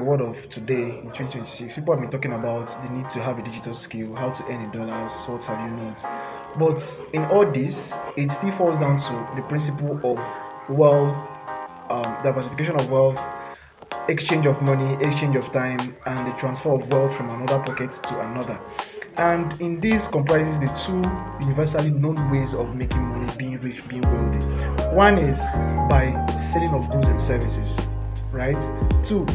The world of today in 2026, people have been talking about the need to have a digital skill, how to earn in dollars, what have you not. But in all this, it still falls down to the principle of wealth, diversification of wealth, exchange of money, exchange of time, and the transfer of wealth from another pocket to another. And in this comprises the two universally known ways of making money, being rich, being wealthy. One is by selling of goods and services, right? Two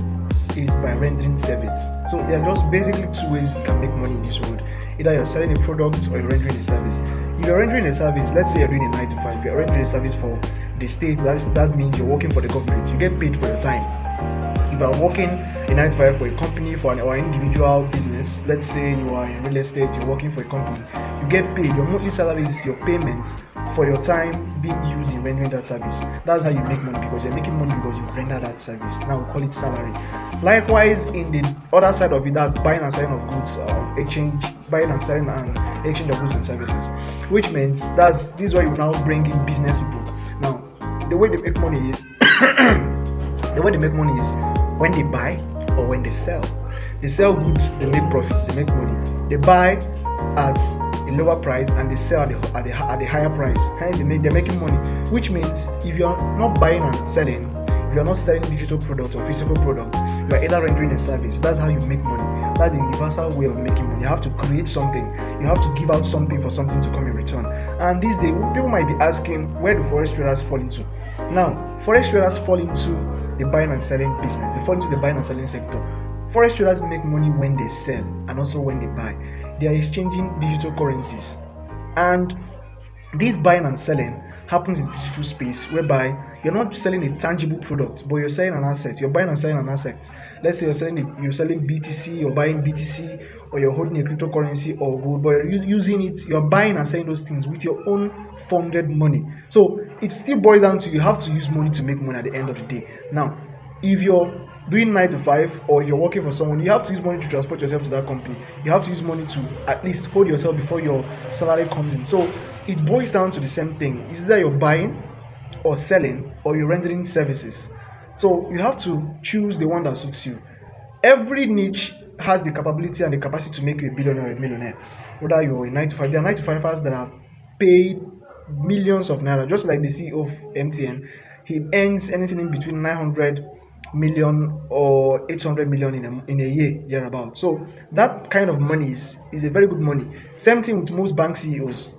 is by rendering service. So there are just basically two ways you can make money in this world. Either you're selling a product or you're rendering a service. If you're rendering a service, let's say you're doing a 9 to 5, you're rendering a service for the state, that means you're working for the government. You get paid for your time. If you are working a 9 to 5 for a company or an individual business, let's say you are in real estate, you're working for a company, you get paid. Your monthly salary is your payment for your time being used in rendering that service. That's how you make money, because you're making money because you render that service. Now we call it salary. Likewise, in the other side of it, that's buying and selling of goods, buying and selling and exchange of goods and services, which means this is where you now bring in business people. Now, the way they make money is the way they make money is when they buy or when they sell. They sell goods, they make profits, they make money. They buy at a lower price and they sell at the higher price. Hence, they're making money. Which means if you're not buying and selling, if you're not selling digital product or physical product, you're either rendering a service. That's how you make money. That's the universal way of making money. You have to create something. You have to give out something for something to come in return. And these days, people might be asking, where do forex traders fall into? Now, forex traders fall into the buying and selling business. They fall into the buying and selling sector. Forex traders make money when they sell and also when they buy. They are exchanging digital currencies. And this buying and selling happens in digital space, whereby you're not selling a tangible product, but you're selling an asset. You're buying and selling an asset. Let's say you're selling BTC, you're buying BTC, or you're holding a cryptocurrency or gold, but you're using it. You're buying and selling those things with your own funded money. So it still boils down to you have to use money to make money at the end of the day. Now, if you're doing 9 to 5 or you're working for someone, you have to use money to transport yourself to that company. You have to use money to at least hold yourself before your salary comes in. So it boils down to the same thing. It's either you're buying or selling or you're rendering services. So you have to choose the one that suits you. Every niche has the capability and the capacity to make you a billionaire or a millionaire. Whether you're a 9 to 5, there are 9 to 5ers that are paid millions of naira, just like the CEO of MTN. He earns anything in between 900 million or 800 million in a year thereabout. So that kind of money is a very good money. Same thing with most bank CEOs.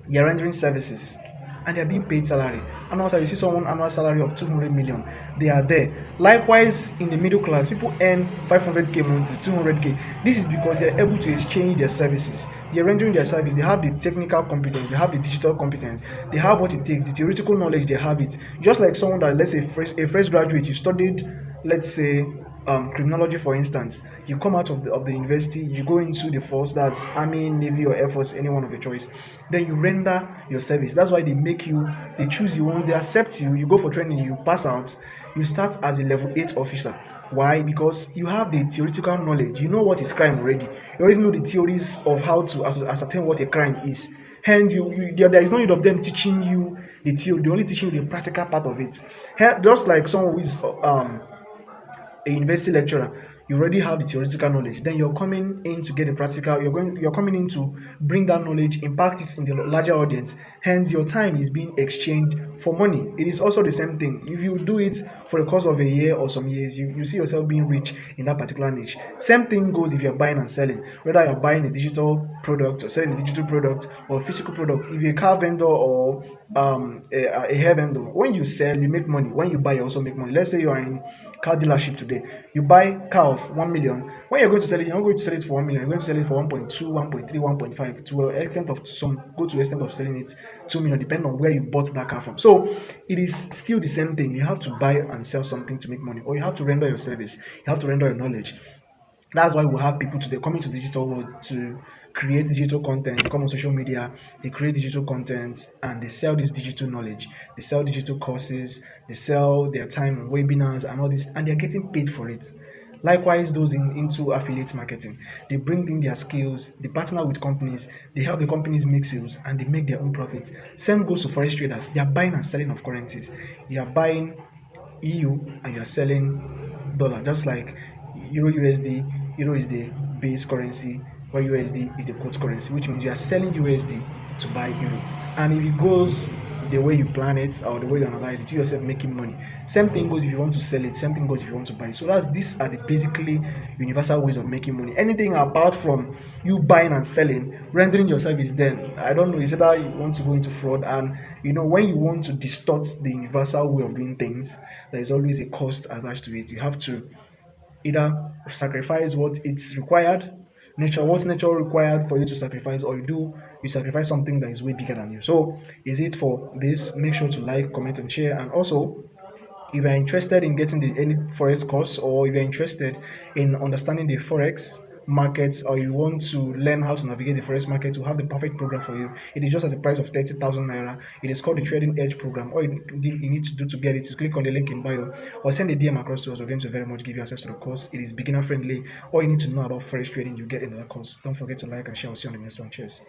They are rendering services and they are being paid salary. Annual salary, you see someone annual salary of 200 million, they are there. Likewise, in the middle class, people earn 500k monthly, 200k. This is because they are able to exchange their services. They are rendering their service. They have the technical competence, they have the digital competence, they have what it takes, the theoretical knowledge, they have it. Just like someone that, let's say, a fresh graduate, you studied, let's say, criminology, for instance. You come out of the university, you go into the force, that's army, navy, or air force, any one of your choice. Then you render your service. That's why they choose you. Once they accept you, you go for training, you pass out, you start as a level 8 officer. Why? Because you have the theoretical knowledge. You know what is crime already. You already know the theories of how to ascertain what a crime is. Hence, there is no need of them teaching you the theory. They only teaching you the practical part of it. Just like someone who is a university lecturer, you already have the theoretical knowledge. Then you're coming in to get the practical. You're coming in to bring that knowledge, impact it in the larger audience. Hence, your time is being exchanged for money. It is also the same thing. If you do it for the course of a year or some years, you see yourself being rich in that particular niche. Same thing goes if you're buying and selling. Whether you're buying a digital product or selling a digital product or a physical product. If you're a car vendor or a hair vendor, when you sell, you make money. When you buy, you also make money. Let's say you are in car dealership today, you buy car of 1 million. When you're going to sell it, you're not going to sell it for 1 million, you're going to sell it for 1.2, 1.3, 1.5, to an extent of to the extent of selling it 2 million, depending on where you bought that car from. So it is still the same thing. You have to buy and sell something to make money, or you have to render your service, you have to render your knowledge. That's why we have people today coming to the digital world to create digital content. They come on social media, they create digital content, and they sell this digital knowledge. They sell digital courses, they sell their time on webinars and all this, and they're getting paid for it. Likewise, those into affiliate marketing, they bring in their skills, they partner with companies, they help the companies make sales, and they make their own profits. Same goes to forex traders. They are buying and selling of currencies. They are buying EU and you're selling dollar. Just like Euro USD, Euro is the base currency, while USD is the quote currency, which means you are selling USD to buy Euro. And if it goes the way you plan it or the way you analyze it, you yourself making money. Same thing goes if you want to sell it, same thing goes if you want to buy it. So that's these are the basically universal ways of making money. Anything apart from you buying and selling, rendering your service, then I don't know, is either you want to go into fraud. And when you want to distort the universal way of doing things, there is always a cost attached to it. You have to either sacrifice what it's required, what's nature required for you to sacrifice, or you sacrifice something that is way bigger than you. So is it for this? Make sure to like, comment, and share. And also, if you're interested in getting any forex course, or if you're interested in understanding the forex markets, or you want to learn how to navigate the forex market, to have the perfect program for you, it is just at the price of 30,000 naira. It is called the Trading Edge program. All you need to do to get it is click on the link in bio or send a DM across to us. We're going to very much give you access to the course. It is beginner friendly. All you need to know about forex trading, you get in the course. Don't forget to like and share. I'll see you on the next one. Cheers.